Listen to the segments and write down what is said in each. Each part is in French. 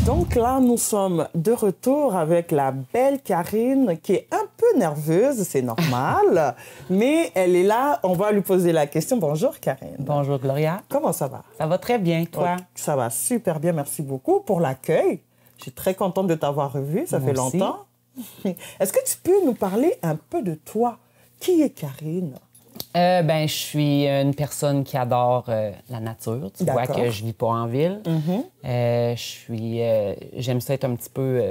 Donc là, nous sommes de retour avec la belle Karine qui est un peu nerveuse, c'est normal, mais elle est là, on va lui poser la question. Bonjour Karine. Bonjour Gloria. Comment ça va? Ça va très bien, toi? Ça va super bien, merci beaucoup pour l'accueil. Je suis très contente de t'avoir revue, ça fait longtemps. Est-ce que tu peux nous parler un peu de toi? Qui est Karine? Je suis une personne qui adore la nature. Tu vois que je vis pas en ville. J'aime ça être un petit peu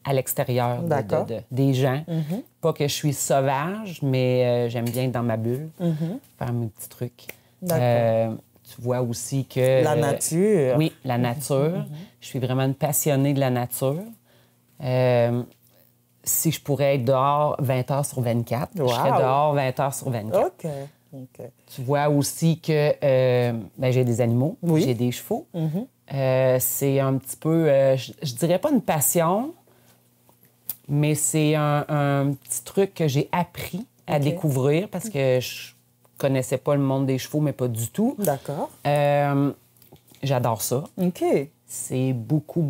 à l'extérieur des gens. Pas que je suis sauvage, mais j'aime bien être dans ma bulle, faire mes petits trucs. Tu vois aussi que... La nature. Oui, la nature. Je suis vraiment une passionnée de la nature. Si je pourrais être dehors 20 heures sur 24, je serais dehors 20 heures sur 24. OK. Tu vois aussi que j'ai des animaux, j'ai des chevaux. C'est un petit peu, je dirais pas une passion, mais c'est un petit truc que j'ai appris à découvrir parce que je connaissais pas le monde des chevaux, mais pas du tout. D'accord. J'adore ça. OK. C'est beaucoup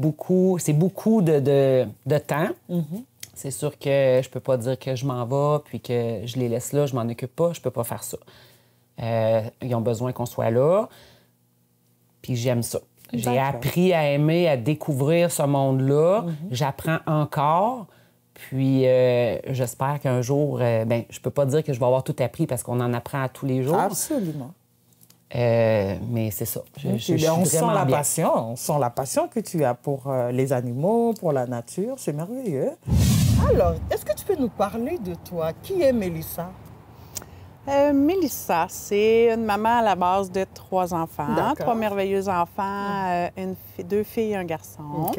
de temps. C'est sûr que je peux pas dire que je m'en vais puis que je les laisse là, je m'en occupe pas, je peux pas faire ça. Ils ont besoin qu'on soit là, puis j'aime ça. J'ai appris à aimer, à découvrir ce monde-là. J'apprends encore, puis j'espère qu'un jour, je peux pas dire que je vais avoir tout appris parce qu'on en apprend à tous les jours. Absolument. Mais c'est ça. On sent la passion que tu as pour les animaux, pour la nature. C'est merveilleux. Alors, est-ce que tu peux nous parler de toi? Qui est Mélissa? Mélissa, c'est une maman à la base de 3 enfants, 3 merveilleux enfants, 2 filles et un garçon.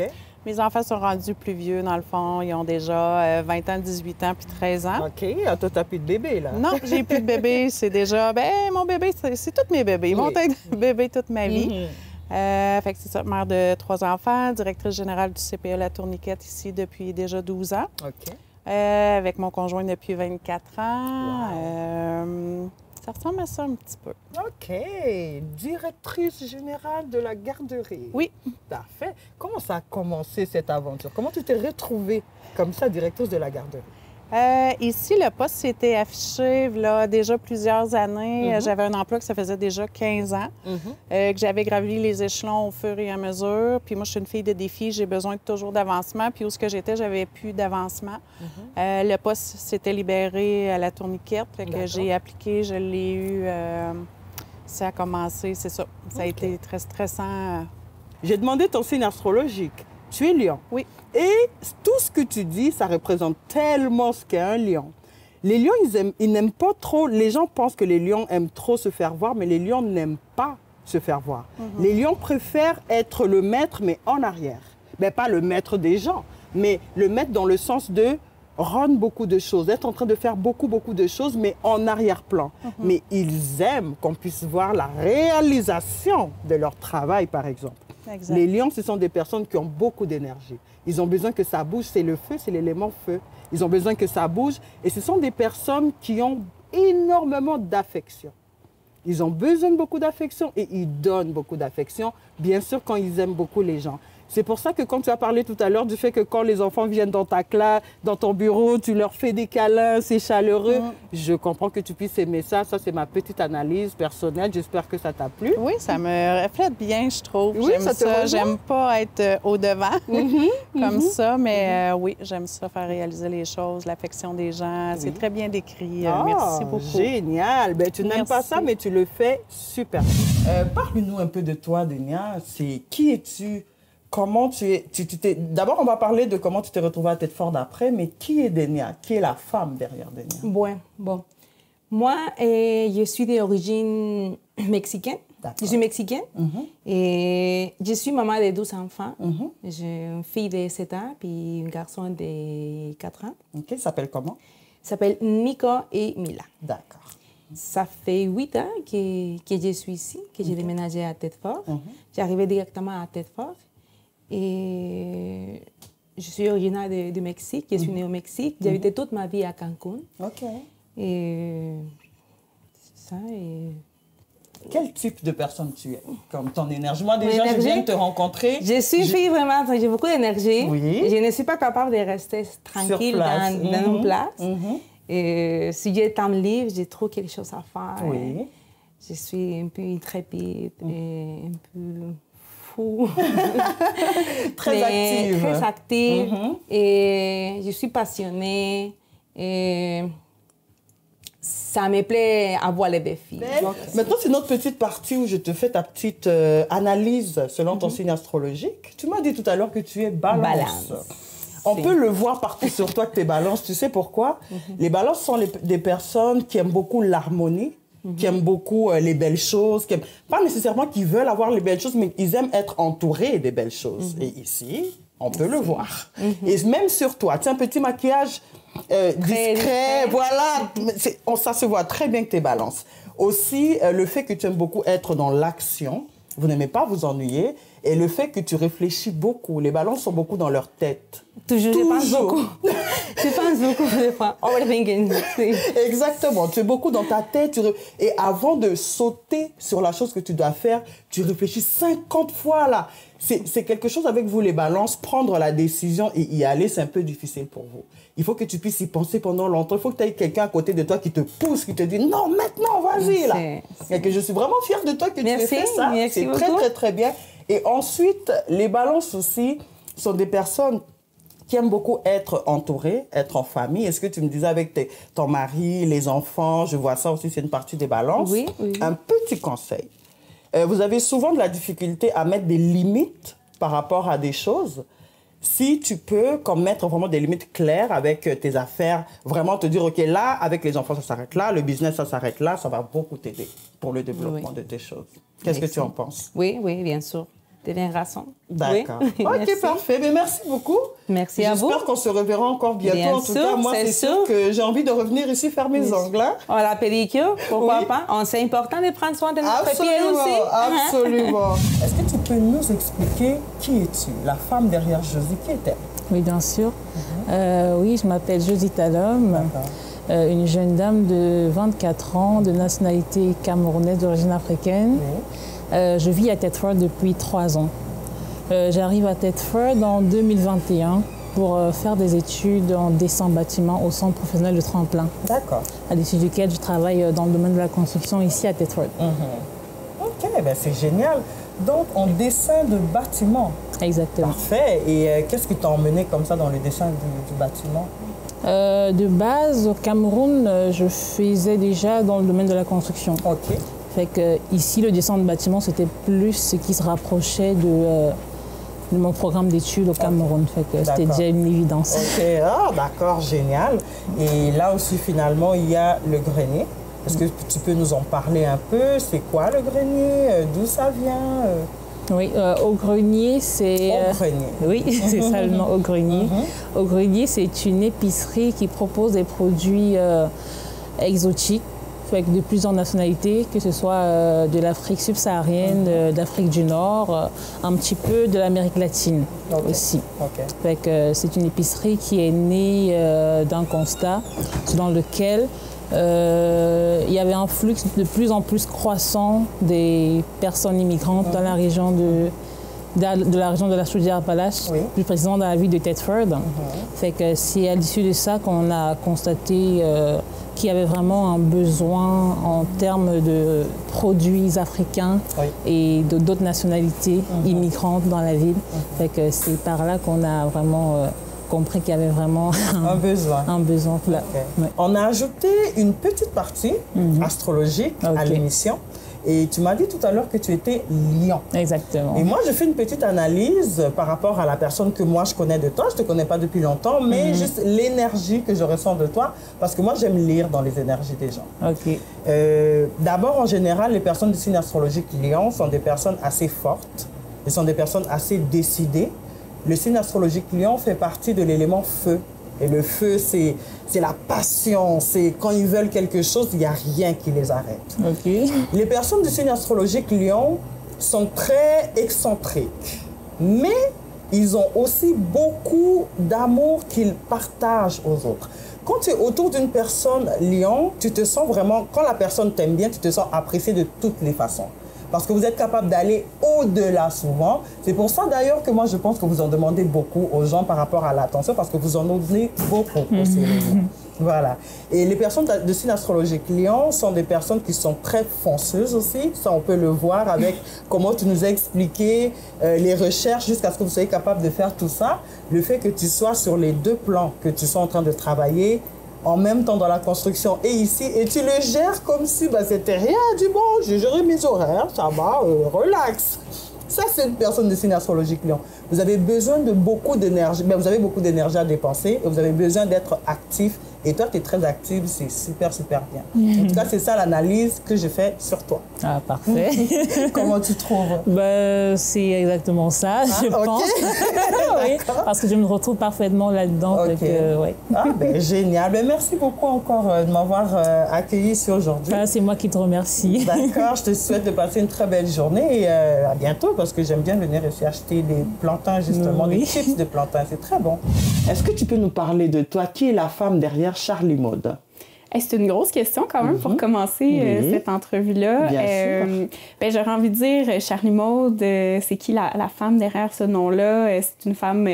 Mes enfants sont rendus plus vieux, dans le fond. Ils ont déjà 20 ans, 18 ans puis 13 ans. OK. Toi, t'as plus de bébé, là. Non, j'ai plus de bébé. C'est déjà... mon bébé, c'est tous mes bébés. Ils vont être bébés toute ma vie. Fait que c'est ça, mère de 3 enfants, directrice générale du CPE La Tourniquette ici depuis déjà 12 ans. OK. Avec mon conjoint depuis 24 ans. Ça ressemble à ça un petit peu. OK. Directrice générale de la garderie. Oui. Parfait. Comment ça a commencé, cette aventure? Comment tu t'es retrouvée comme ça, directrice de la garderie? Ici, le poste s'était affiché là, déjà plusieurs années. J'avais un emploi que ça faisait déjà 15 ans, que j'avais gravi les échelons au fur et à mesure. Puis moi, je suis une fille de défi, j'ai besoin de toujours d'avancement. Puis où ce que j'étais, j'avais plus d'avancement. Le poste s'était libéré à la Tourniquette, fait que j'ai appliqué, je l'ai eu. Ça a commencé, c'est ça. Ça a été très stressant. J'ai demandé ton signe astrologique. Tu es lion. Oui. Et tout ce que tu dis, ça représente tellement ce qu'est un lion. Les lions, ils n'aiment pas trop... Les gens pensent que les lions aiment trop se faire voir, mais les lions n'aiment pas se faire voir. Les lions préfèrent être le maître, mais en arrière. Mais pas le maître des gens, mais le maître dans le sens de rendre beaucoup de choses, être en train de faire beaucoup de choses, mais en arrière-plan. Mais ils aiment qu'on puisse voir la réalisation de leur travail, par exemple. Exact. Les lions, ce sont des personnes qui ont beaucoup d'énergie. Ils ont besoin que ça bouge, c'est le feu, c'est l'élément feu. Ils ont besoin que ça bouge et ce sont des personnes qui ont énormément d'affection. Ils ont besoin de beaucoup d'affection et ils donnent beaucoup d'affection, bien sûr quand ils aiment beaucoup les gens. C'est pour ça que quand tu as parlé tout à l'heure du fait que quand les enfants viennent dans ta classe, dans ton bureau, tu leur fais des câlins, c'est chaleureux. Je comprends que tu puisses aimer ça. Ça, c'est ma petite analyse personnelle. J'espère que ça t'a plu. Oui, ça me reflète bien, je trouve. Oui, j'aime ça. J'aime pas être au-devant comme ça, mais oui, j'aime ça, faire réaliser les choses, l'affection des gens. C'est très bien décrit. Merci beaucoup. Génial. Tu n'aimes pas ça, mais tu le fais super. Parle-nous un peu de toi, Denia. Qui es-tu? Comment D'abord, on va parler de comment tu t'es retrouvée à Thetford après, mais qui est Denia? Qui est la femme derrière Denia? Bon. Moi, je suis d'origine mexicaine. Je suis mexicaine. Et je suis maman de 12 enfants. J'ai une fille de 7 ans puis un garçon de 4 ans. OK. Ça s'appelle comment? Ça s'appelle Nico et Mila. D'accord. Ça fait 8 ans que je suis ici, que j'ai déménagé à Thetford. J'ai arrivé directement à Thetford. Et je suis originaire du Mexique. Je suis née au Mexique. J'ai habité toute ma vie à Cancun. OK. Et c'est ça. quel type de personne tu es? Comme ton énergie. Moi, déjà, je viens de te rencontrer. Je suis une fille vraiment, j'ai beaucoup d'énergie. Oui. Je ne suis pas capable de rester tranquille dans une place. Et si j'ai temps libre, j'ai trop quelque chose à faire. Oui. Je suis un peu intrépide et un peu fou. Très active. Très active. Et je suis passionnée. Et ça me plaît avoir les défis. Maintenant, c'est notre petite partie où je te fais ta petite analyse selon ton signe astrologique. Tu m'as dit tout à l'heure que tu es balance. On peut le voir partout sur toi que tu es balance. Tu sais pourquoi? Les balances sont des personnes qui aiment beaucoup l'harmonie, qui aiment beaucoup les belles choses, pas nécessairement qui veulent avoir les belles choses, mais ils aiment être entourés des belles choses. Et ici, on peut le voir. Et même sur toi, tu as un petit maquillage discret, voilà. Ça se voit très bien que tu es balance. Aussi, le fait que tu aimes beaucoup être dans l'action, vous n'aimez pas vous ennuyer, et le fait que tu réfléchis beaucoup. Les balances sont beaucoup dans leur tête. Toujours. Je pense beaucoup. Je pense beaucoup des fois. Overthinking. Exactement. Tu es beaucoup dans ta tête. Et avant de sauter sur la chose que tu dois faire, tu réfléchis 50 fois là. C'est quelque chose avec vous, les balances. Prendre la décision et y aller, c'est un peu difficile pour vous. Il faut que tu puisses y penser pendant longtemps. Il faut que tu aies quelqu'un à côté de toi qui te pousse, qui te dit non, maintenant, vas-y là. Et que je suis vraiment fière de toi que tu aies fait ça. C'est très, très, très bien. Et ensuite, les balances aussi sont des personnes qui aiment beaucoup être entourées, être en famille. Est-ce que tu me disais avec ton mari, les enfants, je vois ça aussi, c'est une partie des balances. Oui. Un petit conseil. Vous avez souvent de la difficulté à mettre des limites par rapport à des choses. Si tu peux comme mettre vraiment des limites claires avec tes affaires, vraiment te dire, OK, là, avec les enfants, ça s'arrête là, le business, ça s'arrête là, ça va beaucoup t'aider pour le développement de tes choses. Qu'est-ce que tu en penses? Oui, bien sûr. Tu as bien raison. D'accord. Oui. OK, parfait. Mais merci beaucoup. Merci à vous. J'espère qu'on se reverra encore bientôt. Bien en tout sûr, cas, moi, c'est sûr que j'ai envie de revenir ici faire mes ongles. Hein? Oh, la pédicure, pourquoi pas? C'est important de prendre soin de notre pied aussi. Absolument. Est-ce que tu peux nous expliquer qui es-tu? La femme derrière Josie, qui est-elle? Oui, bien sûr. Oui, je m'appelle Josie Talom, une jeune dame de 24 ans, de nationalité camerounaise d'origine africaine. Je vis à Thetford depuis 3 ans. J'arrive à Thetford en 2021 pour faire des études en dessin bâtiment au centre professionnel de Tremplin. D'accord. À l'issue duquel je travaille dans le domaine de la construction ici à Thetford. OK, ben c'est génial. Donc, en dessin de bâtiment. Exactement. Parfait. Et qu'est-ce qui t'a emmené comme ça dans le dessin du bâtiment? De base, au Cameroun, je faisais déjà dans le domaine de la construction. OK. Fait que ici, le dessin de bâtiment, c'était plus ce qui se rapprochait de mon programme d'études au Cameroun. Fait que c'était déjà une évidence. OK, d'accord, génial. Et là aussi, finalement, il y a le grenier. Est-ce que tu peux nous en parler un peu? C'est quoi le grenier? D'où ça vient? Oui, au grenier, c'est... Au grenier. Oui, c'est ça le nom, au grenier. Au grenier, c'est une épicerie qui propose des produits exotiques, de plusieurs nationalités, que ce soit de l'Afrique subsaharienne, d'Afrique du Nord, un petit peu de l'Amérique latine aussi. Fait que c'est une épicerie qui est née d'un constat dans lequel il y avait un flux de plus en plus croissant des personnes immigrantes dans la région de la région de la Chaudière-Appalaches, plus précisément dans la ville de Thetford. Fait que c'est à l'issue de ça qu'on a constaté qu'il y avait vraiment un besoin en termes de produits africains et d'autres nationalités immigrantes dans la ville. Fait que c'est par là qu'on a vraiment compris qu'il y avait vraiment un besoin. On a ajouté une petite partie astrologique à l'émission. Et tu m'as dit tout à l'heure que tu étais lion. Exactement. Et moi, je fais une petite analyse par rapport à la personne que moi, je connais de toi. Je ne te connais pas depuis longtemps, mais juste l'énergie que je ressens de toi, parce que moi, j'aime lire dans les énergies des gens. OK. D'abord, en général, les personnes du signe astrologique lion sont des personnes assez fortes. Elles sont des personnes assez décidées. Le signe astrologique lion fait partie de l'élément feu. Et le feu, c'est la passion. C'est quand ils veulent quelque chose, il n'y a rien qui les arrête. Okay. Les personnes du signe astrologique lion sont très excentriques. Mais ils ont aussi beaucoup d'amour qu'ils partagent aux autres. Quand tu es autour d'une personne lion, tu te sens vraiment, quand la personne t'aime bien, tu te sens apprécié de toutes les façons. Parce que vous êtes capable d'aller au-delà souvent. C'est pour ça d'ailleurs que moi je pense que vous en demandez beaucoup aux gens par rapport à l'attention, parce que vous en donnez beaucoup aussi. Voilà. Et les personnes de signe astrologique lion sont des personnes qui sont très fonceuses aussi. Ça, on peut le voir avec comment tu nous as expliqué les recherches jusqu'à ce que vous soyez capable de faire tout ça. Le fait que tu sois sur les deux plans, que tu sois en train de travailler en même temps dans la construction et ici, et tu le gères comme si c'était rien. Du bon, j'ai géré mes horaires, ça va, relax. Ça, c'est une personne de signe astrologique lion. Vous avez besoin de beaucoup d'énergie, mais vous avez beaucoup d'énergie à dépenser et vous avez besoin d'être actif. Et toi, tu es très active, c'est super, super bien. En tout cas, c'est ça l'analyse que j'ai faite sur toi. Ah, parfait. Comment tu trouves? C'est exactement ça, je pense. Oui, parce que je me retrouve parfaitement là-dedans. Ouais. Génial. Merci beaucoup encore de m'avoir accueilli ici aujourd'hui. C'est moi qui te remercie. D'accord, je te souhaite de passer une très belle journée et à bientôt, parce que j'aime bien venir ici acheter des plantains, justement, des chips de plantains. C'est très bon. Est-ce que tu peux nous parler de toi? Qui est la femme derrière Charlie Maude? C'est une grosse question quand même pour commencer cette entrevue-là. J'aurais envie de dire, Charlie Maude, c'est qui la femme derrière ce nom-là? C'est une femme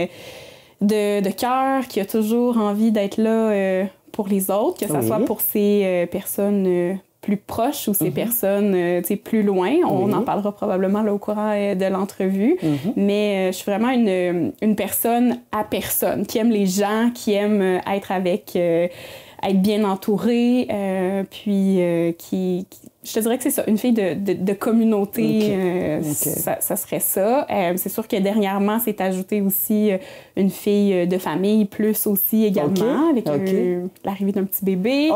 de cœur qui a toujours envie d'être là pour les autres, que ce soit pour ces personnes plus proches ou ces personnes plus loin. On en parlera probablement là, au courant de l'entrevue. Mais je suis vraiment une personne à personne, qui aime les gens, qui aime être avec... être bien entourée, je te dirais que c'est ça, une fille de communauté, ça serait ça. C'est sûr que dernièrement, c'est ajouté aussi une fille de famille, plus aussi également, avec l'arrivée d'un petit bébé.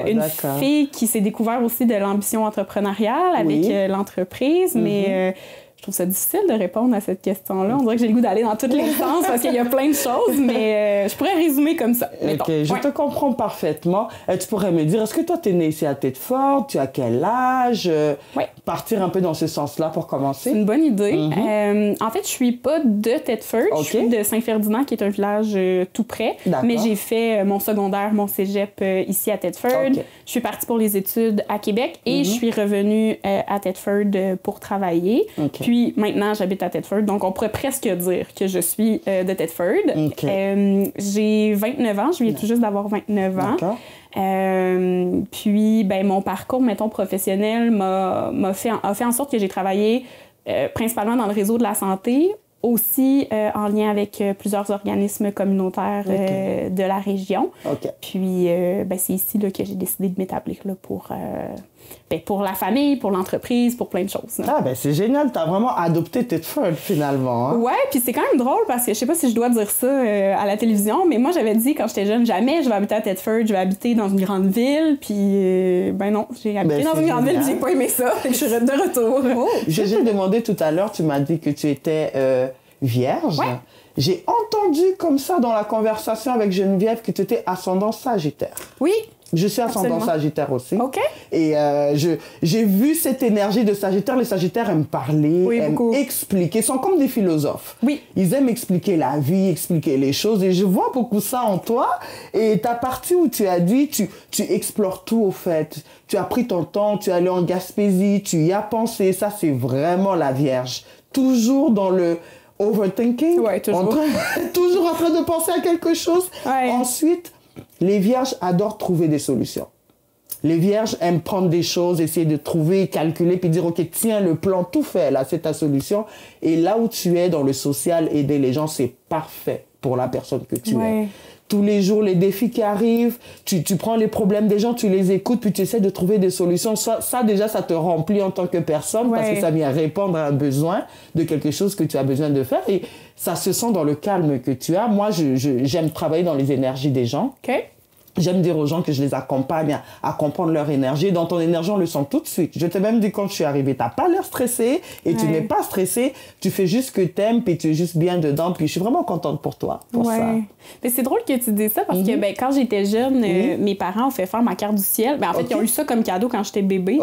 Une fille qui s'est découvert aussi de l'ambition entrepreneuriale avec l'entreprise, mais... je trouve ça difficile de répondre à cette question-là. On dirait que j'ai le goût d'aller dans tous les sens parce qu'il y a plein de choses, mais je pourrais résumer comme ça. Je te comprends parfaitement. Tu pourrais me dire, est-ce que toi, tu es née ici à Thetford? Tu as quel âge? Partir un peu dans ce sens-là pour commencer. C'est une bonne idée. En fait, je suis pas de Thetford. Je suis de Saint-Ferdinand, qui est un village tout près. Mais j'ai fait mon secondaire, mon cégep ici à Thetford. Je suis partie pour les études à Québec et je suis revenue à Thetford pour travailler. Puis maintenant, j'habite à Thetford, donc on pourrait presque dire que je suis de Thetford. J'ai 29 ans, je viens tout juste d'avoir 29 ans. Puis, mon parcours, mettons, professionnel a fait en sorte que j'ai travaillé principalement dans le réseau de la santé, aussi en lien avec plusieurs organismes communautaires de la région. Puis, c'est ici là, que j'ai décidé de m'établir là, pour la famille, pour l'entreprise, pour plein de choses. C'est génial, tu as vraiment adopté Thetford finalement. Ouais, puis c'est quand même drôle parce que je sais pas si je dois dire ça à la télévision, mais moi j'avais dit quand j'étais jeune, jamais je vais habiter à Thetford, je vais habiter dans une grande ville, puis non, j'ai habité dans une grande ville, j'ai pas aimé ça, et je suis de retour. J'ai demandé tout à l'heure, tu m'as dit que tu étais vierge. J'ai entendu comme ça dans la conversation avec Geneviève que tu étais ascendant Sagittaire. Oui. Je suis ascendant Sagittaire aussi. Et j'ai vu cette énergie de Sagittaire. Les Sagittaires aiment parler, aiment expliquer. Ils sont comme des philosophes. Ils aiment expliquer la vie, expliquer les choses. Et je vois beaucoup ça en toi. Et ta partie où tu as dit, tu explores tout au fait. Tu as pris ton temps, tu es allé en Gaspésie, tu y as pensé. Ça, c'est vraiment la Vierge. Toujours dans le overthinking. Toujours. Toujours en train de penser à quelque chose. Ensuite... les Vierges adorent trouver des solutions. Les Vierges aiment prendre des choses, essayer de trouver, calculer, puis dire, OK, tiens, le plan, tout fait, là, c'est ta solution. Et là où tu es dans le social, aider les gens, c'est parfait pour la personne que tu es. Tous les jours, les défis qui arrivent, tu prends les problèmes des gens, tu les écoutes, puis tu essaies de trouver des solutions. Ça déjà, ça te remplit en tant que personne parce que ça vient répondre à un besoin de quelque chose que tu as besoin de faire. Et ça se sent dans le calme que tu as. Moi, j'aime travailler dans les énergies des gens. J'aime dire aux gens que je les accompagne à comprendre leur énergie. Dans ton énergie, on le sent tout de suite. Je t'ai même dit quand je suis arrivée, t'as pas l'air stressée et tu n'es pas stressée. Tu fais juste ce que t'aimes puis tu es juste bien dedans. Puis je suis vraiment contente pour toi, pour ça. Mais c'est drôle que tu dises ça parce que ben, quand j'étais jeune, mes parents ont fait faire ma carte du ciel. Ben, en fait, ils ont eu ça comme cadeau quand j'étais bébé.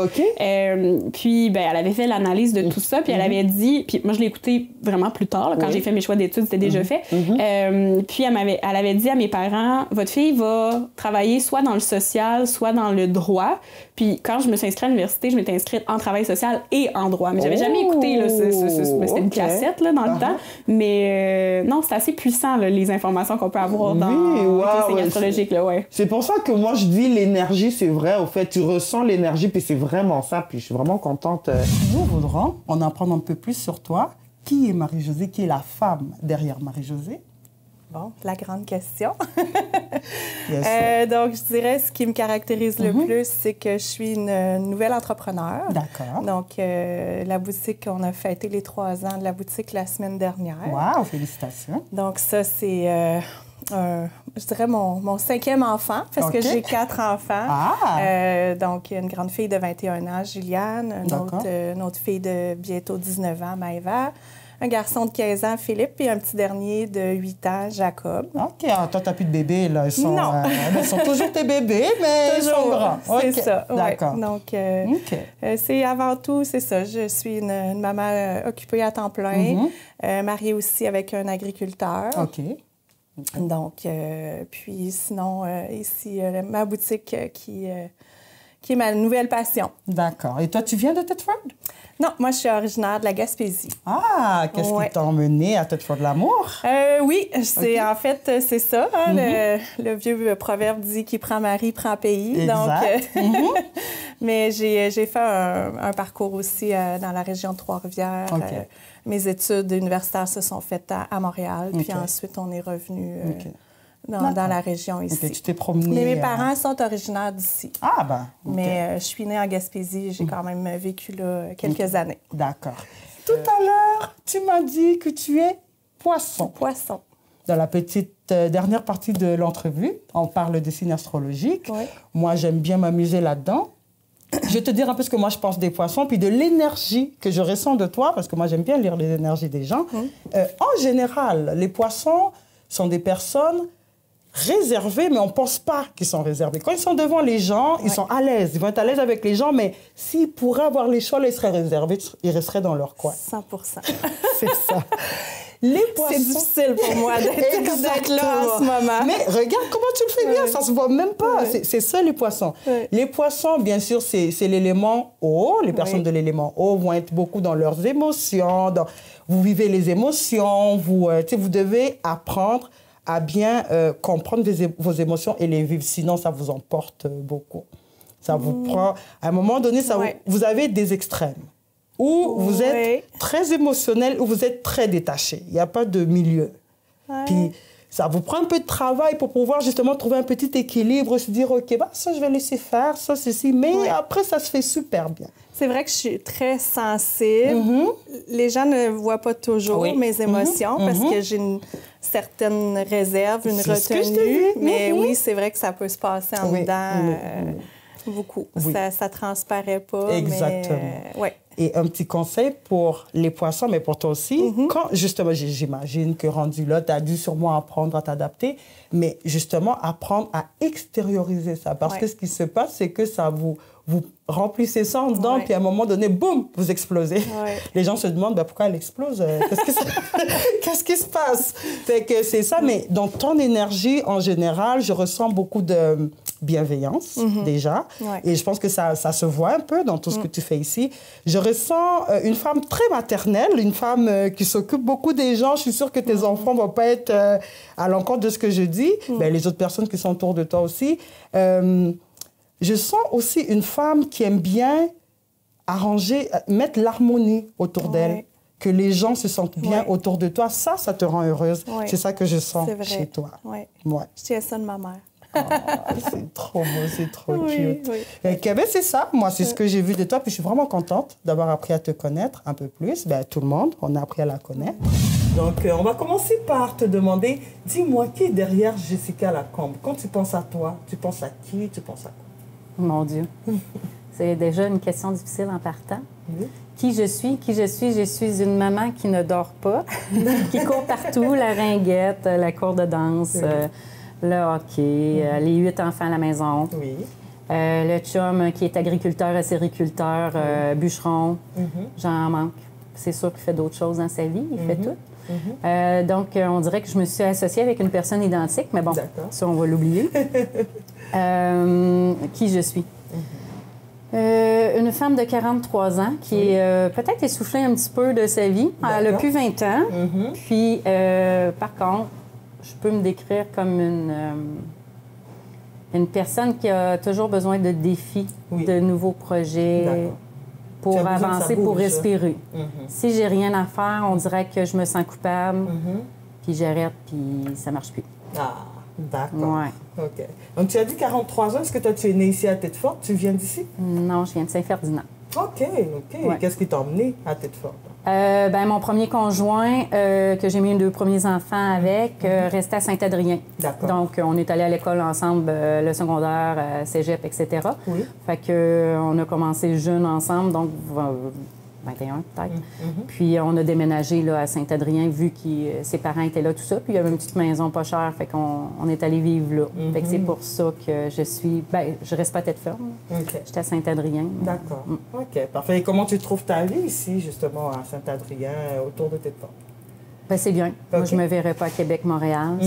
Puis ben, elle avait fait l'analyse de tout ça. Puis elle avait dit... Puis moi, je l'ai écouté vraiment plus tard. Là, quand j'ai fait mes choix d'études, c'était déjà fait. Puis elle avait dit à mes parents, votre fille va travailler soit dans le social, soit dans le droit. Puis quand je me suis inscrite à l'université, je m'étais inscrite en travail social et en droit. Mais j'avais jamais écouté, là, c'était une cassette là, dans le temps. Mais non, c'est assez puissant, là, les informations qu'on peut avoir dans les signes astrologiques. C'est pour ça que moi, je dis l'énergie, c'est vrai. Au fait, tu ressens l'énergie, puis c'est vraiment ça. Puis je suis vraiment contente. Nous voudrons en apprendre un peu plus sur toi. Qui est Marie-Josée? Qui est la femme derrière Marie-Josée? Bon, la grande question. Donc, je dirais ce qui me caractérise le plus, c'est que je suis une nouvelle entrepreneure. D'accord. Donc, la boutique, on a fêté les 3 ans de la boutique la semaine dernière. Wow, félicitations. Donc, ça, c'est, je dirais, mon 5e enfant, parce que j'ai 4 enfants. Donc, une grande fille de 21 ans, Juliane, une autre fille de bientôt 19 ans, Maëva. Un garçon de 15 ans, Philippe, et un petit dernier de 8 ans, Jacob. OK. Toi, tu n'as plus de bébés, là. Ils sont toujours tes bébés, mais toujours, ils sont grands. C'est ça. D'accord. Donc, c'est avant tout, c'est ça. Je suis une maman occupée à temps plein, mariée aussi avec un agriculteur. OK. Donc, puis sinon, ici, ma boutique qui est ma nouvelle passion. D'accord. Et toi, tu viens de Thetford? Non, moi, je suis originaire de la Gaspésie. Ah, qu'est-ce qui t'a emmené à Thetford de l'amour? Oui, en fait, c'est ça. Hein, le vieux proverbe dit qui prend mari, prend pays. Exact. Donc, mais j'ai fait un parcours aussi dans la région de Trois-Rivières. Mes études universitaires se sont faites à Montréal. Puis ensuite, on est revenu... Dans la région ici. Tu t'es promenée... Mais mes parents sont originaires d'ici. Ah, ben. Mais je suis née en Gaspésie. J'ai quand même vécu là quelques années. D'accord. Tout à l'heure, tu m'as dit que tu es poisson. Poisson. Dans la petite dernière partie de l'entrevue, on parle des signes astrologiques. Moi, j'aime bien m'amuser là-dedans. Je vais te dire un peu ce que moi, je pense des poissons, puis de l'énergie que je ressens de toi, parce que moi, j'aime bien lire les énergies des gens. En général, les poissons sont des personnes réservés, mais on ne pense pas qu'ils sont réservés. Quand ils sont devant les gens, ils sont à l'aise. Ils vont être à l'aise avec les gens, mais s'ils pourraient avoir les choix, ils seraient réservés, ils resteraient dans leur coin. 100%. C'est ça. Les poissons... C'est difficile pour moi d'être là en ce moment. Mais regarde comment tu le fais bien, ça ne se voit même pas. C'est ça, les poissons. Les poissons, bien sûr, c'est l'élément eau. Les personnes de l'élément eau vont être beaucoup dans leurs émotions. Vous vivez les émotions. Vous devez apprendre à bien comprendre vos émotions et les vivre. Sinon, ça vous emporte beaucoup. Ça vous prend... À un moment donné, vous avez des extrêmes. Ou vous êtes très émotionnel, ou vous êtes très détaché. Il n'y a pas de milieu. Puis, ça vous prend un peu de travail pour pouvoir justement trouver un petit équilibre, se dire, OK, ça, je vais laisser faire, ça, ceci. Mais après, ça se fait super bien. C'est vrai que je suis très sensible. Les gens ne voient pas toujours mes émotions parce que j'ai une certaine réserve, une retenue. Mais oui, c'est vrai que ça peut se passer en dedans beaucoup. Ça transparaît pas. Exactement. Mais, Et un petit conseil pour les poissons, mais pour toi aussi, quand justement, j'imagine que rendu là, tu as dû sûrement apprendre à t'adapter, mais justement apprendre à extérioriser ça. Parce que ce qui se passe, c'est que ça vous remplissez ça en dedans, puis à un moment donné, boum, vous explosez. Les gens se demandent pourquoi elle explose. Qu'est-ce qui se passe? Fait que c'est ça, mais dans ton énergie, en général, je ressens beaucoup de bienveillance, déjà. Et je pense que ça se voit un peu dans tout ce que tu fais ici. Je ressens une femme très maternelle, une femme qui s'occupe beaucoup des gens. Je suis sûre que tes enfants ne vont pas être à l'encontre de ce que je dis. Ben, les autres personnes qui sont autour de toi aussi. Je sens aussi une femme qui aime bien arranger, mettre l'harmonie autour d'elle, que les gens se sentent bien autour de toi. Ça te rend heureuse. C'est ça que je sens chez toi. Je tiens ça de ma mère. C'est trop beau, c'est trop cute. C'est ça, moi, c'est ce que j'ai vu de toi. Puis je suis vraiment contente d'avoir appris à te connaître un peu plus. Tout le monde, on a appris à la connaître. Donc, on va commencer par te demander, dis-moi, qui est derrière Jessica Lacombe? Quand tu penses à toi, tu penses à qui? Tu penses à quoi? Mon Dieu. C'est déjà une question difficile en partant. Oui. Qui je suis? Je suis une maman qui ne dort pas, qui court partout, la ringuette, la cour de danse, le hockey, les 8 enfants à la maison. Oui. Le chum qui est agriculteur, acériculteur, bûcheron. J'en manque. C'est sûr qu'il fait d'autres choses dans sa vie, il fait tout. Donc, on dirait que je me suis associée avec une personne identique, mais bon, ça, on va l'oublier. Qui je suis? Une femme de 43 ans qui est peut-être essoufflée un petit peu de sa vie. Elle n'a plus 20 ans. Puis, par contre, je peux me décrire comme une personne qui a toujours besoin de défis, de nouveaux projets pour avancer, pour respirer. Si j'ai rien à faire, on dirait que je me sens coupable, puis j'arrête, puis ça marche plus. Ah, d'accord. Ouais. OK. Donc, tu as dit 43 ans. Est-ce que toi, tu es née ici à Tête-Forte? Tu viens d'ici? Non, je viens de Saint-Ferdinand. OK, OK. Ouais. Qu'est-ce qui t'a emmené à Tête-Forte? Mon premier conjoint, que j'ai mis 2 premiers enfants avec, restait à Saint-Adrien. D'accord. Donc, on est allés à l'école ensemble, le secondaire, cégep, etc. Oui. Fait qu'on a commencé jeune ensemble, donc 21 peut-être. Puis on a déménagé là, à Saint-Adrien, vu que ses parents étaient là, tout ça. Puis il y avait une petite maison pas chère, fait qu'on est allé vivre là. Fait que c'est pour ça que je suis... je reste pas à Tête-Ferme. J'étais à Saint-Adrien. D'accord. OK, parfait. Et comment tu trouves ta vie ici, justement, à Saint-Adrien, autour de Tête-Forte? C'est bien. Moi, je me verrais pas à Québec-Montréal.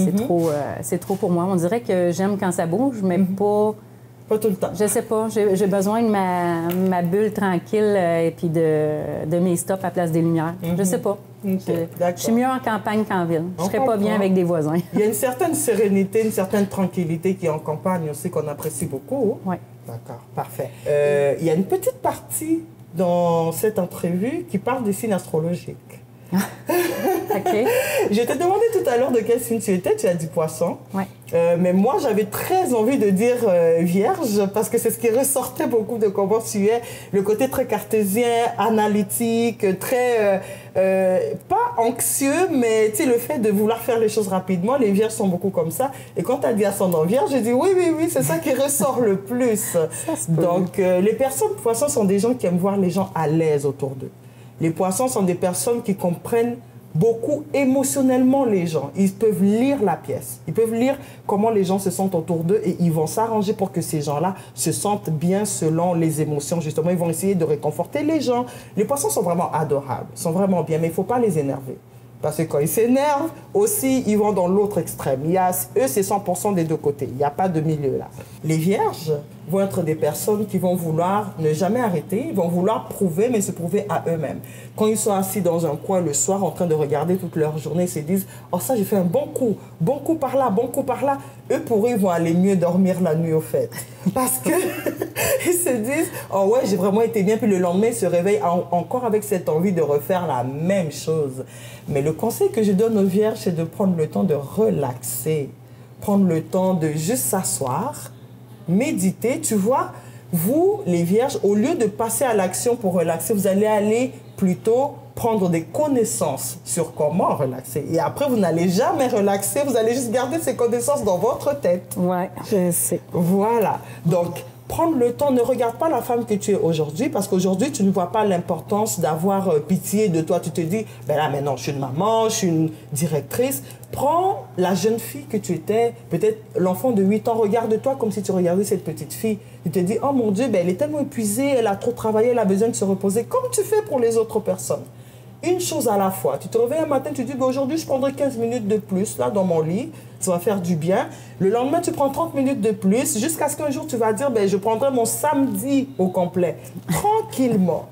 C'est trop pour moi. On dirait que j'aime quand ça bouge, mais pas tout le temps. Je sais pas. J'ai besoin de ma bulle tranquille et puis de mes stops à Place des Lumières. Je sais pas. Je suis mieux en campagne qu'en ville. Je serais pas bien avec des voisins. Il y a une certaine sérénité, une certaine tranquillité qui est en campagne aussi, qu'on apprécie beaucoup. Oui. D'accord, parfait. Il y a une petite partie dans cette entrevue qui parle des signes astrologiques. OK. Je t'ai demandé tout à l'heure de quel signe tu étais. Tu as dit Poisson. Oui. Mais moi, j'avais très envie de dire Vierge parce que c'est ce qui ressortait beaucoup de comment tu es. Le côté très cartésien, analytique, très... pas anxieux, mais tu sais, le fait de vouloir faire les choses rapidement. Les Vierges sont beaucoup comme ça. Et quand tu as dit ascendant Vierge, j'ai dit oui, c'est ça qui ressort le plus. Donc, les personnes Poissons sont des gens qui aiment voir les gens à l'aise autour d'eux. Les Poissons sont des personnes qui comprennent beaucoup émotionnellement les gens. Ils peuvent lire la pièce. Ils peuvent lire comment les gens se sentent autour d'eux et ils vont s'arranger pour que ces gens-là se sentent bien selon les émotions. Justement, ils vont essayer de réconforter les gens. Les Poissons sont vraiment adorables, sont vraiment bien, mais il ne faut pas les énerver. Parce que quand ils s'énervent, aussi, ils vont dans l'autre extrême. Eux, c'est 100% des deux côtés. Il n'y a pas de milieu là. Les Vierges vont être des personnes qui vont vouloir ne jamais arrêter. Ils vont vouloir prouver, mais se prouver à eux-mêmes. Quand ils sont assis dans un coin le soir, en train de regarder toute leur journée, ils se disent « Oh, ça, j'ai fait un bon coup par là, bon coup par là. » Eux, pour eux, ils vont aller mieux dormir la nuit, au fait. Parce que ils se disent « Oh ouais, j'ai vraiment été bien. » Puis le lendemain, ils se réveillent encore avec cette envie de refaire la même chose. Mais le conseil que je donne aux Vierges, c'est de prendre le temps de relaxer. Prendre le temps de juste s'asseoir, méditer. Tu vois, vous, les Vierges, au lieu de passer à l'action pour relaxer, vous allez aller plutôt prendre des connaissances sur comment relaxer. Et après, vous n'allez jamais relaxer, vous allez juste garder ces connaissances dans votre tête. Oui, je sais. Voilà. Donc, prendre le temps, ne regarde pas la femme que tu es aujourd'hui, parce qu'aujourd'hui, tu ne vois pas l'importance d'avoir pitié de toi. Tu te dis, ben là, maintenant, je suis une maman, je suis une directrice. Prends la jeune fille que tu étais, peut-être l'enfant de 8 ans, regarde-toi comme si tu regardais cette petite fille. Tu te dis, oh mon Dieu, ben, elle est tellement épuisée, elle a trop travaillé, elle a besoin de se reposer, comme tu fais pour les autres personnes. Une chose à la fois. Tu te réveilles un matin, tu te dis, ben, aujourd'hui, je prendrai 15 minutes de plus là, dans mon lit. Ça va faire du bien. Le lendemain, tu prends 30 minutes de plus, jusqu'à ce qu'un jour, tu vas dire, ben, je prendrai mon samedi au complet. Tranquillement.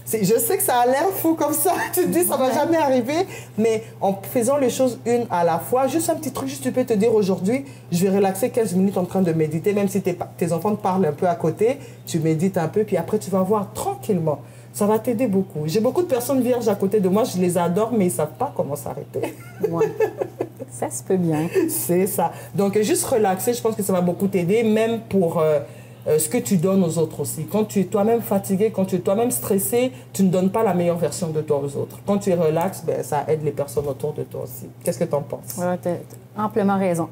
Je sais que ça a l'air fou comme ça. Tu te dis, ça ne va jamais arriver. Mais en faisant les choses une à la fois, juste un petit truc, juste tu peux te dire aujourd'hui, je vais relaxer 15 minutes en train de méditer, même si tes enfants te parlent un peu à côté, tu médites un peu, puis après, tu vas voir tranquillement. Ça va t'aider beaucoup. J'ai beaucoup de personnes vierges à côté de moi, je les adore, mais ils ne savent pas comment s'arrêter. Ouais. Ça se peut bien. C'est ça. Donc, juste relaxer, je pense que ça va beaucoup t'aider, même pour ce que tu donnes aux autres aussi. Quand tu es toi-même fatigué, quand tu es toi-même stressé, tu ne donnes pas la meilleure version de toi aux autres. Quand tu es relax, ben, ça aide les personnes autour de toi aussi. Qu'est-ce que tu en penses? Ouais, tu as amplement raison.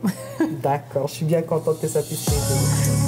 D'accord, je suis bien contente que ça puisse t'aider.